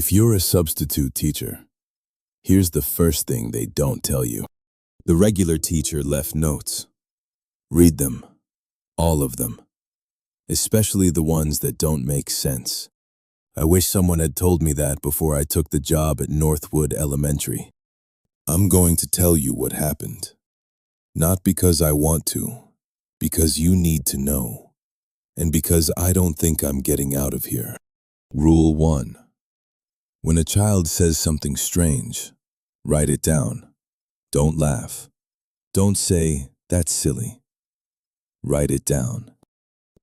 If you're a substitute teacher, here's the first thing they don't tell you. The regular teacher left notes. Read them, all of them, especially the ones that don't make sense. I wish someone had told me that before I took the job at Northwood Elementary. I'm going to tell you what happened. Not because I want to, because you need to know, and because I don't think I'm getting out of here. Rule 1. When a child says something strange, write it down. Don't laugh. Don't say, "That's silly." Write it down.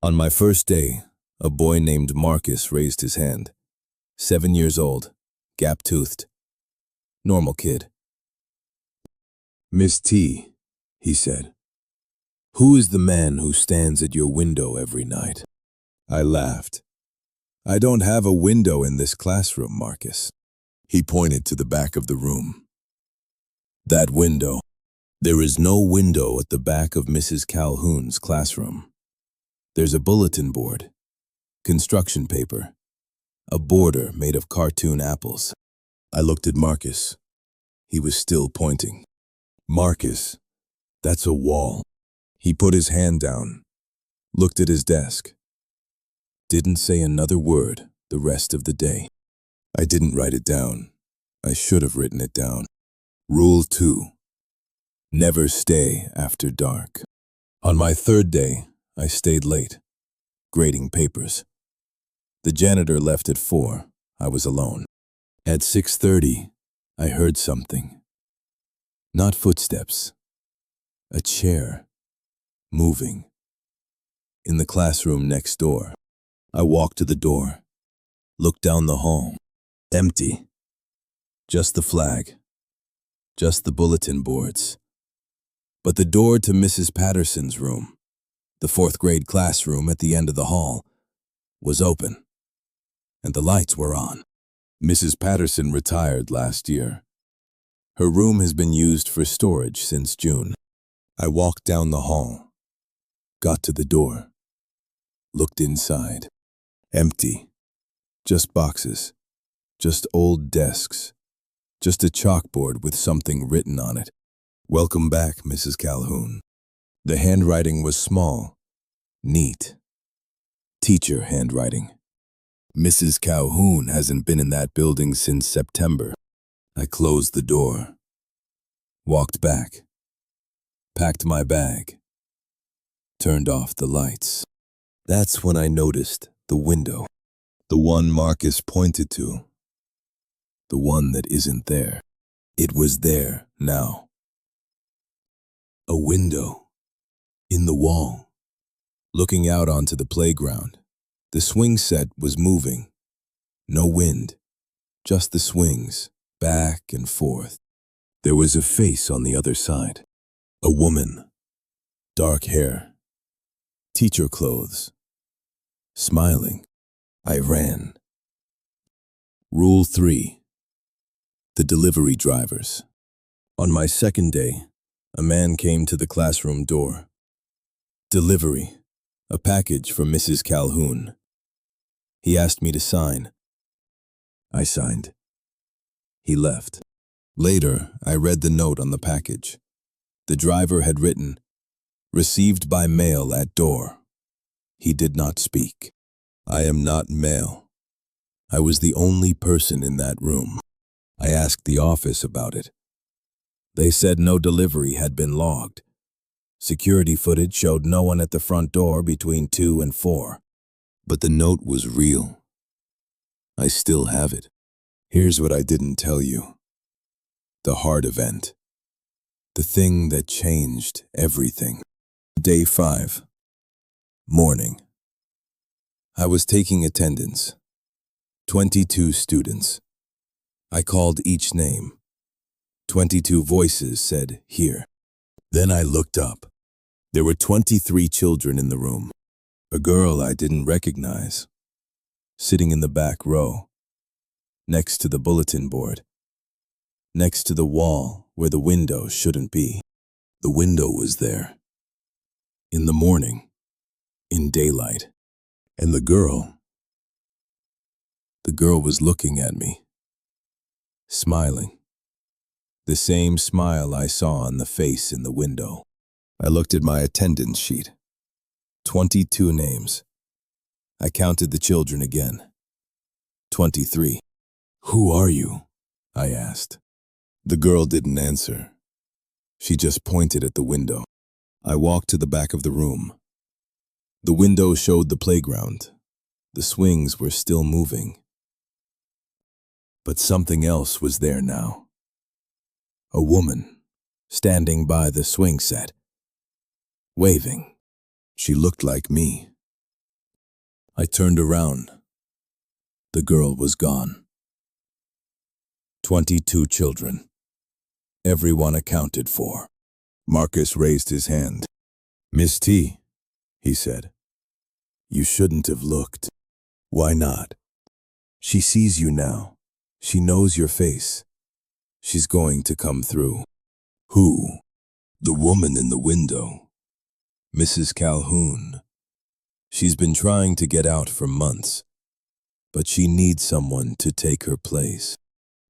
On my first day, a boy named Marcus raised his hand. 7 years old, gap-toothed. Normal kid. "Miss T," he said, "who is the man who stands at your window every night?" I laughed. "I don't have a window in this classroom, Marcus." He pointed to the back of the room. "That window. There is no window at the back of Mrs. Calhoun's classroom. There's a bulletin board, construction paper, a border made of cartoon apples." I looked at Marcus. He was still pointing. "Marcus, that's a wall." He put his hand down, looked at his desk. Didn't say another word the rest of the day. I didn't write it down. I should have written it down. Rule 2. Never stay after dark. On my third day, I stayed late, grading papers. The janitor left at 4. I was alone. At 6:30, I heard something. Not footsteps. A chair. Moving. In the classroom next door. I walked to the door. Looked down the hall. Empty. Just the flag. Just the bulletin boards. But the door to Mrs. Patterson's room, the 4th grade classroom at the end of the hall, was open. And the lights were on. Mrs. Patterson retired last year. Her room has been used for storage since June. I walked down the hall. Got to the door. Looked inside. Empty. Just boxes. Just old desks. Just a chalkboard with something written on it. "Welcome back, Mrs. Calhoun." The handwriting was small, neat. Teacher handwriting. Mrs. Calhoun hasn't been in that building since September. I closed the door. Walked back. Packed my bag. Turned off the lights. That's when I noticed the window. The one Marcus pointed to. The one that isn't there. It was there now. A window. In the wall. Looking out onto the playground. The swing set was moving. No wind. Just the swings, back and forth. There was a face on the other side. A woman. Dark hair. Teacher clothes. Smiling. I ran. Rule 3. The delivery drivers. On my second day, a man came to the classroom door. Delivery. A package from Mrs. Calhoun. He asked me to sign. I signed. He left. Later, I read the note on the package. The driver had written, "Received by mail at door." He did not speak. I am not male. I was the only person in that room. I asked the office about it. They said no delivery had been logged. Security footage showed no one at the front door between 2 and 4. But the note was real. I still have it. Here's what I didn't tell you. The hard event. The thing that changed everything. Day 5. Morning. I was taking attendance. 22 students. I called each name. 22 voices said, "Here." Then I looked up. There were 23 children in the room. A girl I didn't recognize. Sitting in the back row. Next to the bulletin board. Next to the wall where the window shouldn't be. The window was there. In the morning. In daylight. And the girl was looking at me. smiling. The same smile I saw on the face in the window. I looked at my attendance sheet. 22 names. I counted the children again. 23. "Who are you?" I asked. The girl didn't answer. She just pointed at the window. I walked to the back of the room. The window showed the playground. The swings were still moving. But something else was there now. A woman, standing by the swing set, waving. She looked like me. I turned around. The girl was gone. 22 children. Everyone accounted for. Marcus raised his hand. "Miss T," he said, "you shouldn't have looked." "Why not?" "She sees you now. She knows your face. She's going to come through." "Who?" "The woman in the window. Mrs. Calhoun. She's been trying to get out for months, but she needs someone to take her place."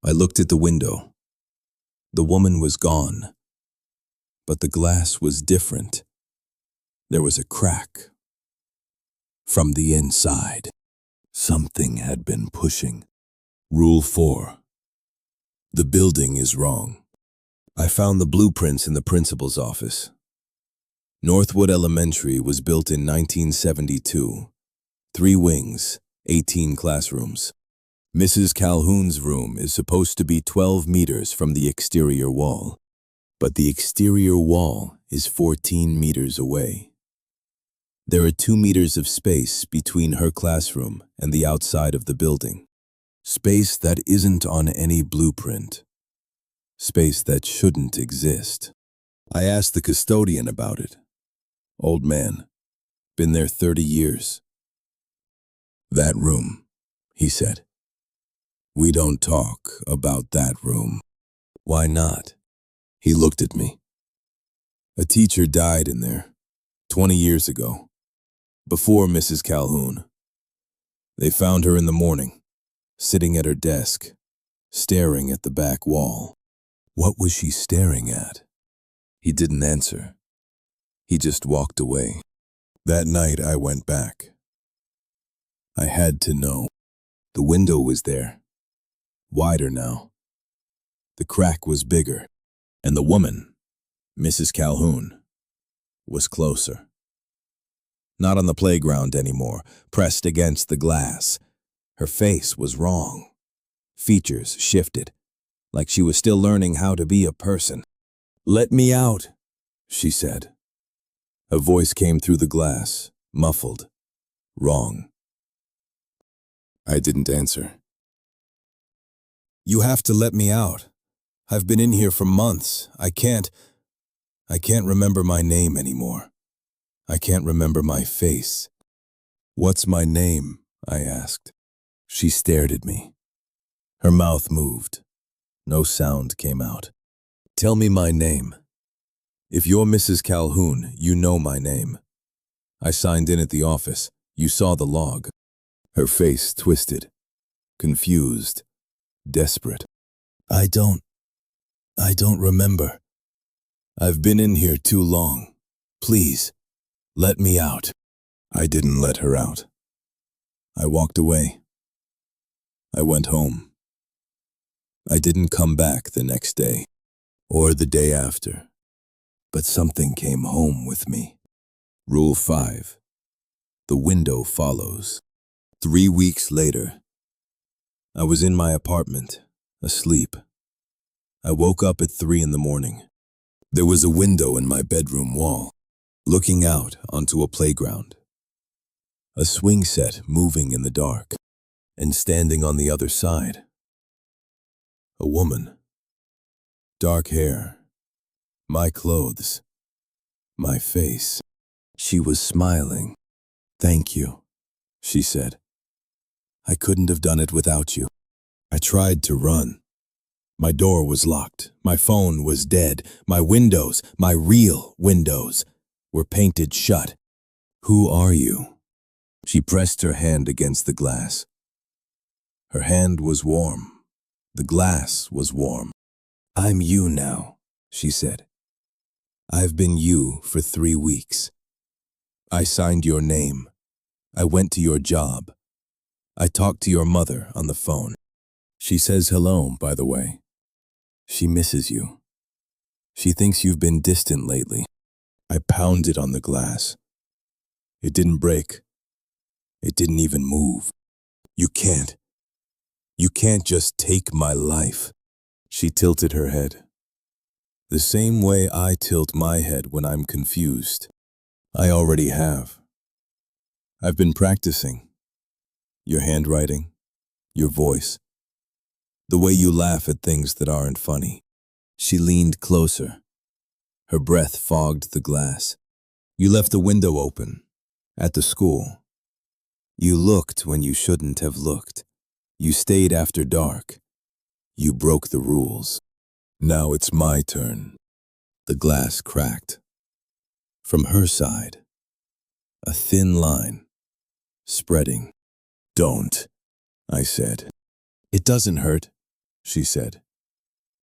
I looked at the window. The woman was gone, but the glass was different. There was a crack. From the inside, something had been pushing. Rule 4. The building is wrong. I found the blueprints in the principal's office. Northwood Elementary was built in 1972. 3 wings, 18 classrooms. Mrs. Calhoun's room is supposed to be 12 meters from the exterior wall, but the exterior wall is 14 meters away. There are 2 meters of space between her classroom and the outside of the building. Space that isn't on any blueprint. Space that shouldn't exist. I asked the custodian about it. Old man. Been there 30 years. "That room," he said. "We don't talk about that room." "Why not?" He looked at me. "A teacher died in there 20 years ago, before Mrs. Calhoun. They found her in the morning, sitting at her desk, staring at the back wall." "What was she staring at?" He didn't answer. He just walked away. That night I went back. I had to know. The window was there, wider now. The crack was bigger, and the woman, Mrs. Calhoun, was closer. Not on the playground anymore, pressed against the glass. Her face was wrong. Features shifted, like she was still learning how to be a person. "Let me out," she said. A voice came through the glass, muffled, wrong. I didn't answer. "You have to let me out. I've been in here for months. I can't remember my name anymore. I can't remember my face." "What's my name?" I asked. She stared at me. Her mouth moved. No sound came out. "Tell me my name. If you're Mrs. Calhoun, you know my name. I signed in at the office. You saw the log." Her face twisted, confused, desperate. I don't remember. I've been in here too long. Please, let me out." I didn't let her out. I walked away. I went home. I didn't come back the next day, or the day after, but something came home with me. Rule 5. The window follows. 3 weeks later, I was in my apartment, asleep. I woke up at 3 in the morning. There was a window in my bedroom wall, looking out onto a playground. A swing set moving in the dark, and standing on the other side. A woman. Dark hair. My clothes. My face. She was smiling. "Thank you," she said. "I couldn't have done it without you." I tried to run. My door was locked. My phone was dead. My windows, my real windows, were painted shut. "Who are you?" She pressed her hand against the glass. Her hand was warm, The glass was warm. "I'm you now," she said. "I've been you for 3 weeks. I signed your name. I went to your job. I talked to your mother on the phone. She says hello, by the way. She misses you. She thinks you've been distant lately." I pounded on the glass. It didn't break. It didn't even move. You can't just take my life." She tilted her head. The same way I tilt my head when I'm confused. I already have. I've been practicing. Your handwriting, your voice, the way you laugh at things that aren't funny. She leaned closer. Her breath fogged the glass. "You left the window open, at the school. You looked when you shouldn't have looked. You stayed after dark. You broke the rules. Now it's my turn." The glass cracked. From her side, a thin line, spreading. "Don't," I said. "It doesn't hurt," she said.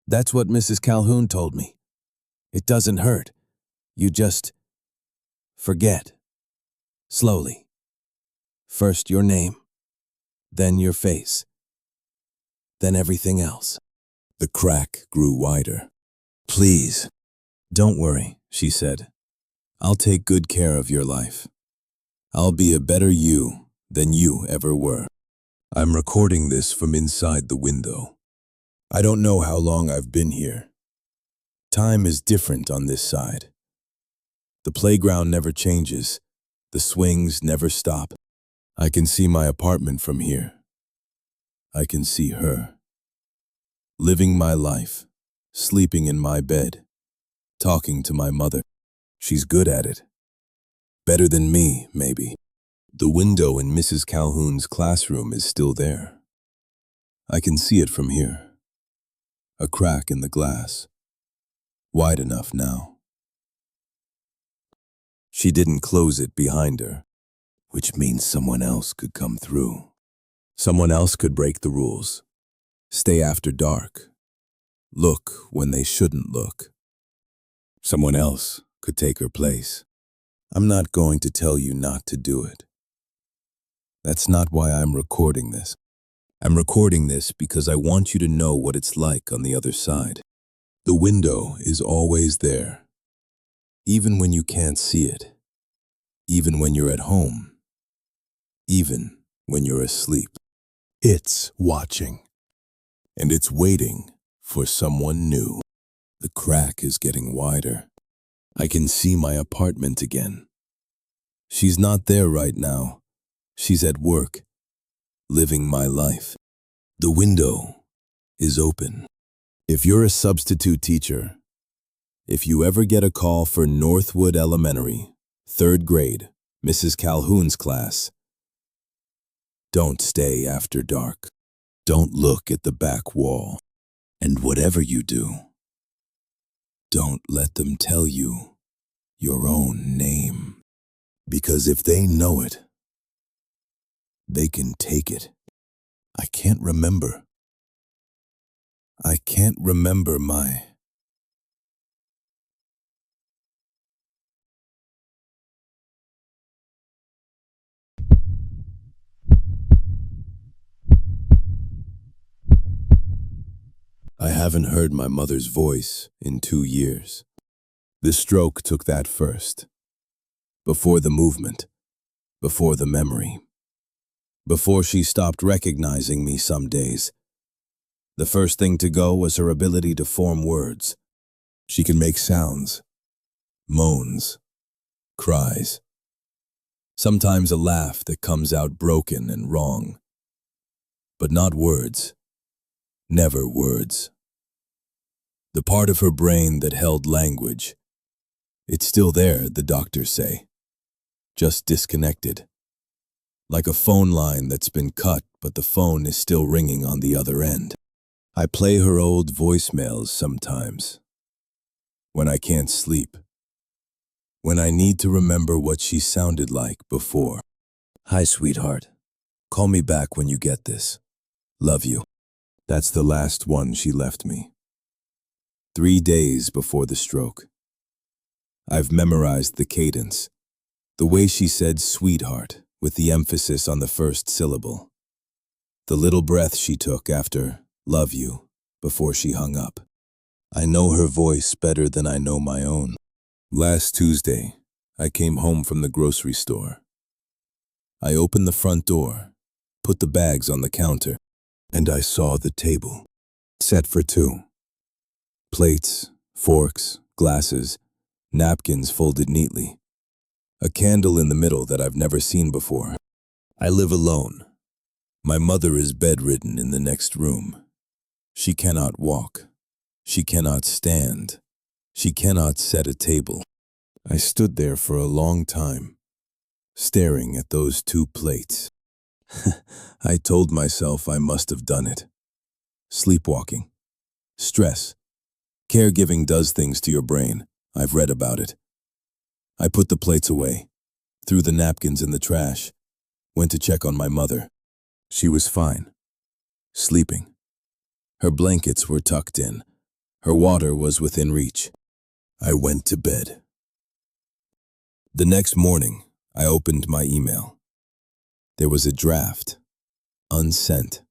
"That's what Mrs. Calhoun told me. It doesn't hurt. You just forget. Slowly. First your name, then your face, then everything else." The crack grew wider. "Please, don't worry," she said. "I'll take good care of your life. I'll be a better you than you ever were." I'm recording this from inside the window. I don't know how long I've been here. Time is different on this side. The playground never changes. The swings never stop. I can see my apartment from here. I can see her. Living my life, sleeping in my bed, talking to my mother. She's good at it. Better than me, maybe. The window in Mrs. Calhoun's classroom is still there. I can see it from here. A crack in the glass. Wide enough now. She didn't close it behind her, which means someone else could come through. Someone else could break the rules. Stay after dark. Look when they shouldn't look. Someone else could take her place. I'm not going to tell you not to do it. That's not why I'm recording this. I'm recording this because I want you to know what it's like on the other side. The window is always there, even when you can't see it, even when you're at home, even when you're asleep. It's watching, and it's waiting for someone new. The crack is getting wider. I can see my apartment again. She's not there right now. She's at work, living my life. The window is open. If you're a substitute teacher, if you ever get a call for Northwood Elementary, 3rd grade, Mrs. Calhoun's class, don't stay after dark. Don't look at the back wall. And whatever you do, don't let them tell you your own name. Because if they know it, they can take it. I can't remember my... I haven't heard my mother's voice in 2 years. The stroke took that first. Before the movement, before the memory. Before she stopped recognizing me some days. The first thing to go was her ability to form words. She can make sounds, moans, cries. Sometimes a laugh that comes out broken and wrong. But not words. Never words. The part of her brain that held language. It's still there, the doctors say. Just disconnected. Like a phone line that's been cut, but the phone is still ringing on the other end. I play her old voicemails sometimes. When I can't sleep. When I need to remember what she sounded like before. "Hi, sweetheart. Call me back when you get this. Love you." That's the last one she left me. 3 days before the stroke. I've memorized the cadence, the way she said sweetheart with the emphasis on the first syllable. The little breath she took after love you before she hung up. I know her voice better than I know my own. Last Tuesday, I came home from the grocery store. I opened the front door, put the bags on the counter, and I saw the table, set for two. Plates, forks, glasses, napkins folded neatly. A candle in the middle that I've never seen before. I live alone. My mother is bedridden in the next room. She cannot walk. She cannot stand. She cannot set a table. I stood there for a long time, staring at those two plates. I told myself I must have done it. Sleepwalking. Stress. Caregiving does things to your brain. I've read about it. I put the plates away, threw the napkins in the trash, went to check on my mother. She was fine. Sleeping. Her blankets were tucked in. Her water was within reach. I went to bed. The next morning, I opened my email. There was a draft, unsent,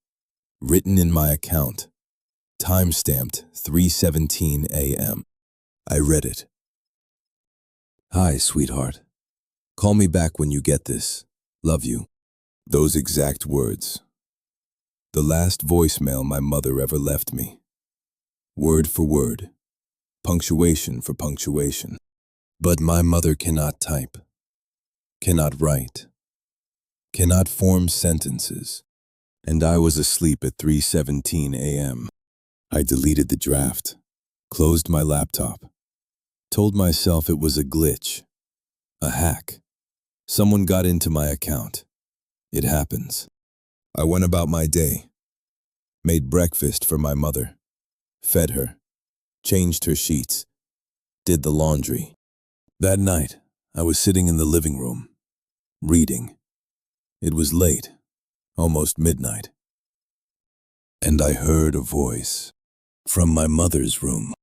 written in my account, time-stamped 3:17 a.m. I read it. Hi, sweetheart. Call me back when you get this. Love you. Those exact words. The last voicemail my mother ever left me. Word for word. Punctuation for punctuation. But my mother cannot type, cannot write, cannot form sentences, and I was asleep at 3:17 a.m. I deleted the draft, closed my laptop, told myself it was a glitch, a hack. Someone got into my account. It happens. I went about my day, made breakfast for my mother, fed her, changed her sheets, did the laundry. That night, I was sitting in the living room, reading. It was late, almost midnight, and I heard a voice from my mother's room.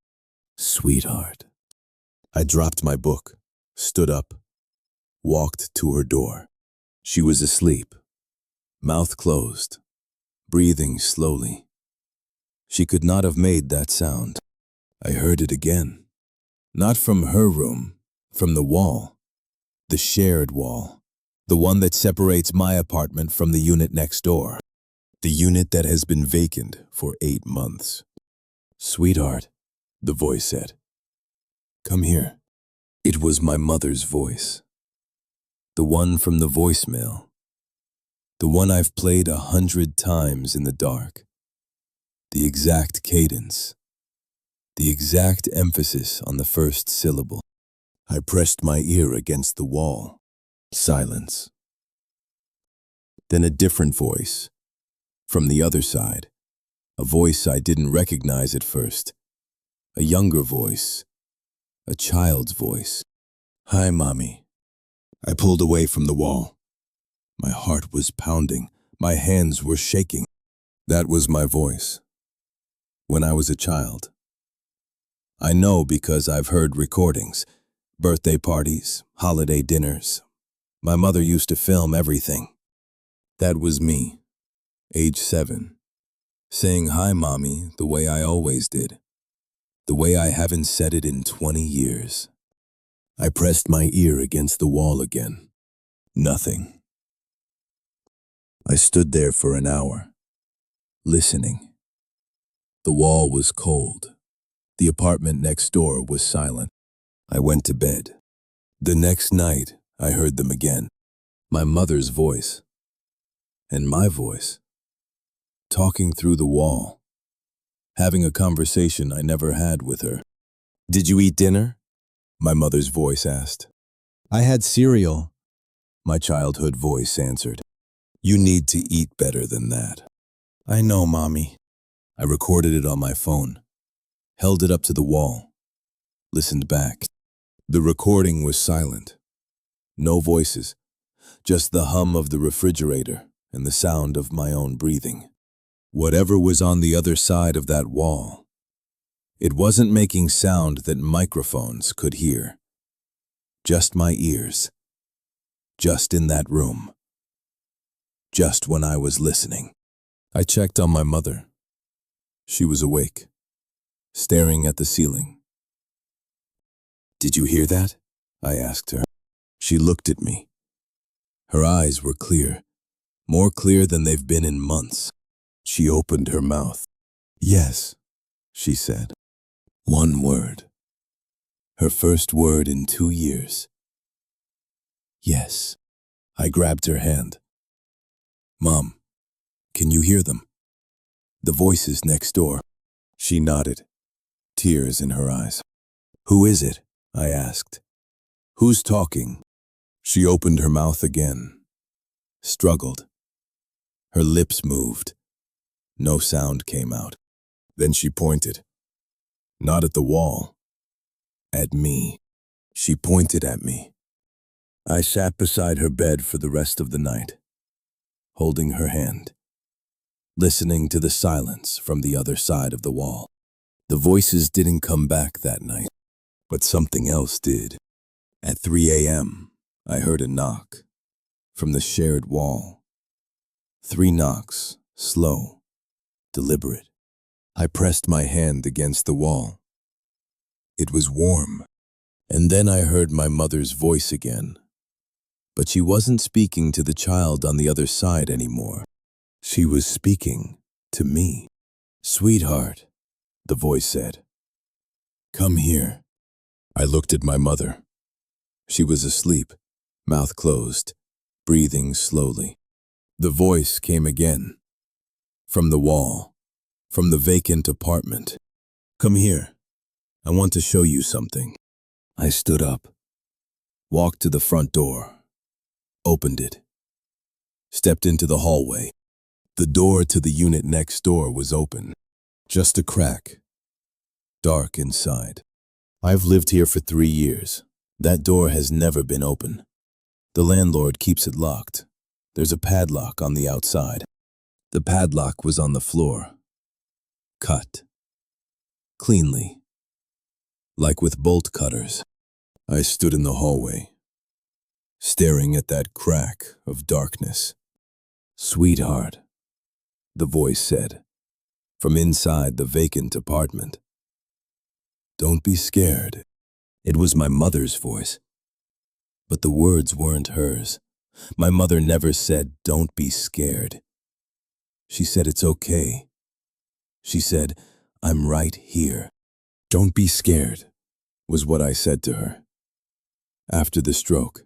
Sweetheart. I dropped my book, stood up, walked to her door. She was asleep, mouth closed, breathing slowly. She could not have made that sound. I heard it again, not from her room, from the wall, the shared wall, the one that separates my apartment from the unit next door, the unit that has been vacant for 8 months. Sweetheart, the voice said. Come here. It was my mother's voice. The one from the voicemail. The one I've played 100 times in the dark. The exact cadence. The exact emphasis on the first syllable. I pressed my ear against the wall. Silence. Then a different voice. From the other side. A voice I didn't recognize at first. A younger voice. A child's voice. Hi, Mommy. I pulled away from the wall. My heart was pounding. My hands were shaking. That was my voice. When I was a child. I know because I've heard recordings. Birthday parties, holiday dinners. My mother used to film everything. That was me, age 7, saying hi, Mommy, the way I always did, the way I haven't said it in 20 years. I pressed my ear against the wall again. Nothing. I stood there for an hour, listening. The wall was cold. The apartment next door was silent. I went to bed. The next night, I heard them again. My mother's voice. And my voice. Talking through the wall. Having a conversation I never had with her. Did you eat dinner? My mother's voice asked. I had cereal. My childhood voice answered. You need to eat better than that. I know, Mommy. I recorded it on my phone. Held it up to the wall. Listened back. The recording was silent. No voices, just the hum of the refrigerator and the sound of my own breathing. Whatever was on the other side of that wall, it wasn't making sound that microphones could hear. Just my ears. Just in that room. Just when I was listening. I checked on my mother. She was awake, staring at the ceiling. "Did you hear that?" I asked her. She looked at me. Her eyes were clear, more clear than they've been in months. She opened her mouth. "Yes," she said. One word. Her first word in 2 years. "Yes." I grabbed her hand. "Mom, can you hear them? The voices next door." She nodded, tears in her eyes. "Who is it?" I asked. "Who's talking?" She opened her mouth again, struggled. Her lips moved. No sound came out. Then she pointed. Not at the wall. At me. She pointed at me. I sat beside her bed for the rest of the night, holding her hand, listening to the silence from the other side of the wall. The voices didn't come back that night, but something else did. At 3 a.m., I heard a knock from the shared wall. 3 knocks, slow, deliberate. I pressed my hand against the wall. It was warm. And then I heard my mother's voice again. But she wasn't speaking to the child on the other side anymore. She was speaking to me. "Sweetheart," the voice said. "Come here." I looked at my mother. She was asleep, mouth closed, breathing slowly. The voice came again. From the wall, from the vacant apartment. "Come here. I want to show you something." I stood up, walked to the front door, opened it, stepped into the hallway. The door to the unit next door was open, just a crack, dark inside. I've lived here for 3 years. That door has never been open. The landlord keeps it locked. There's a padlock on the outside. The padlock was on the floor, cut, cleanly, like with bolt cutters. I stood in the hallway, staring at that crack of darkness. "Sweetheart," the voice said, from inside the vacant apartment. "Don't be scared." It was my mother's voice, but the words weren't hers. My mother never said, "Don't be scared." She said, "It's okay." She said, "I'm right here." "Don't be scared," was what I said to her. After the stroke,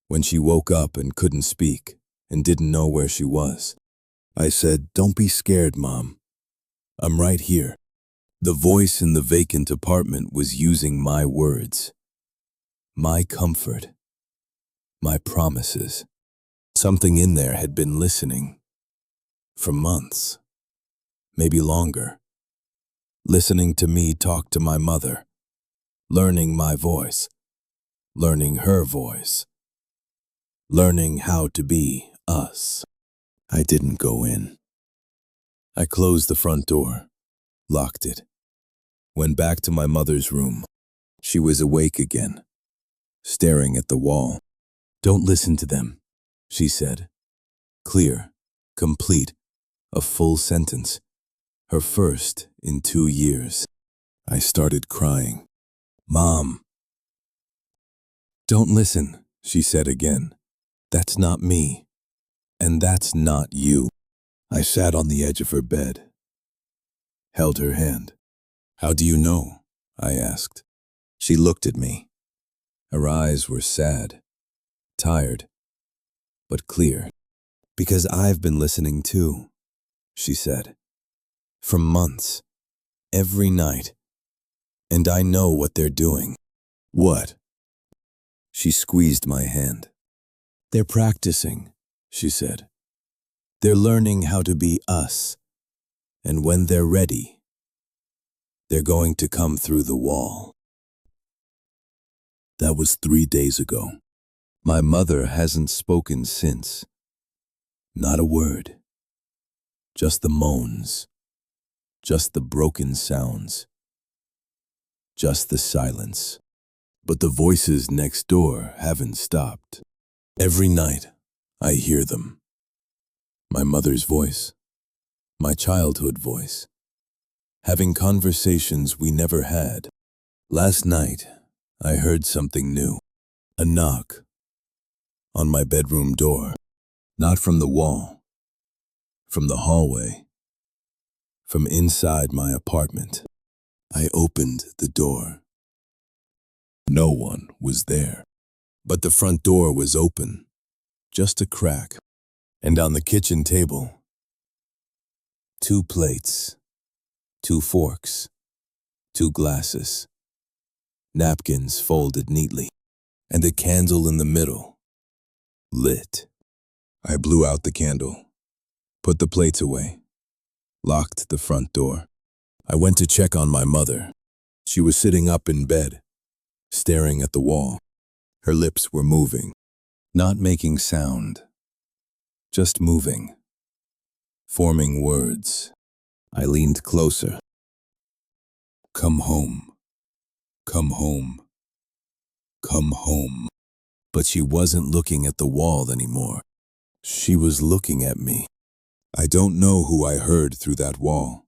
when she woke up and couldn't speak and didn't know where she was, I said, "Don't be scared, Mom. I'm right here." The voice in the vacant apartment was using my words, my comfort, my promises. Something in there had been listening for months, maybe longer, listening to me talk to my mother, learning my voice, learning her voice, learning how to be us. I didn't go in. I closed the front door, locked it, went back to my mother's room. She was awake again, staring at the wall. "Don't listen to them," she said. Clear, complete, a full sentence. Her first in 2 years. I started crying. "Mom." "Don't listen," she said again. "That's not me. And that's not you." I sat on the edge of her bed, held her hand. "How do you know?" I asked. She looked at me. Her eyes were sad, tired, but clear. "Because I've been listening too," she said. "For months, every night. And I know what they're doing." "What?" She squeezed my hand. "They're practicing," she said. "They're learning how to be us. And when they're ready, they're going to come through the wall." That was 3 days ago. My mother hasn't spoken since. Not a word. Just the moans, just the broken sounds, just the silence. But the voices next door haven't stopped. Every night, I hear them. My mother's voice, my childhood voice, having conversations we never had. Last night, I heard something new. A knock on my bedroom door. Not from the wall, from the hallway, from inside my apartment. I opened the door. No one was there, but the front door was open, just a crack. And on the kitchen table, 2 plates, 2 forks, 2 glasses, napkins folded neatly, and a candle in the middle, lit. I blew out the candle, put the plates away, locked the front door. I went to check on my mother. She was sitting up in bed, staring at the wall. Her lips were moving, not making sound, just moving, forming words. I leaned closer. Come home, come home, come home. But she wasn't looking at the wall anymore. She was looking at me. I don't know who I heard through that wall.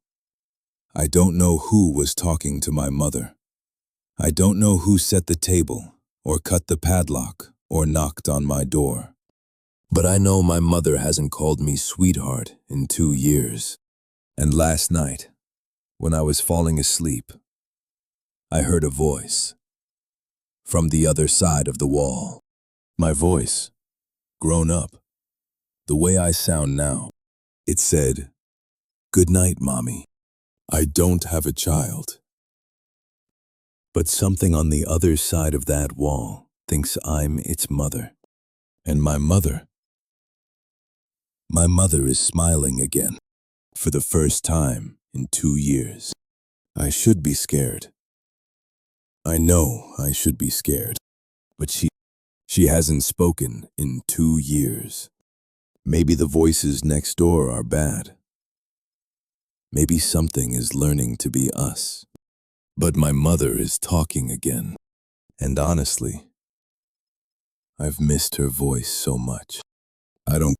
I don't know who was talking to my mother. I don't know who set the table, or cut the padlock, or knocked on my door. But I know my mother hasn't called me sweetheart in 2 years. And last night, when I was falling asleep, I heard a voice from the other side of the wall. My voice, grown up, the way I sound now. It said, "Good night, Mommy. I don't have a child." But something on the other side of that wall thinks I'm its mother. And my mother is smiling again, for the first time in 2 years. I should be scared. I know I should be scared, but she hasn't spoken in 2 years. Maybe the voices next door are bad. Maybe something is learning to be us. But my mother is talking again. And honestly, I've missed her voice so much. I don't